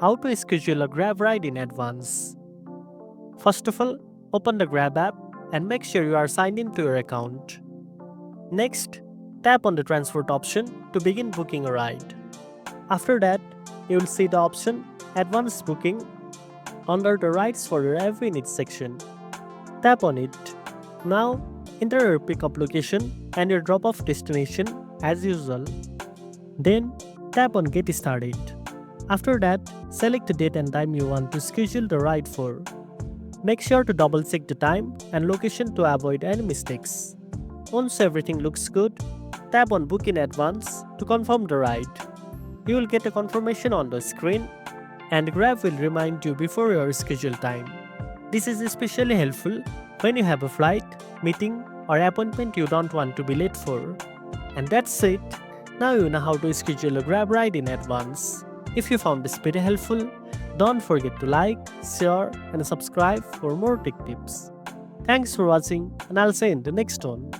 How to schedule a Grab ride in advance. First of all, open the Grab app and make sure you are signed in to your account. Next, tap on the transport option to begin booking a ride. After that, you will see the option Advance Booking under the Rides for your every need section. Tap on it. Now, enter your pickup location and your drop off destination as usual. Then, tap on Get Started. After that, select the date and time you want to schedule the ride for. Make sure to double check the time and location to avoid any mistakes. Once everything looks good, tap on Book in Advance to confirm the ride. You will get a confirmation on the screen and Grab will remind you before your scheduled time. This is especially helpful when you have a flight, meeting, or appointment you don't want to be late for. And that's it. Now you know how to schedule a Grab ride in advance. If you found this video helpful, don't forget to like, share, and subscribe for more tech tips. Thanks for watching, and I'll see you in the next one.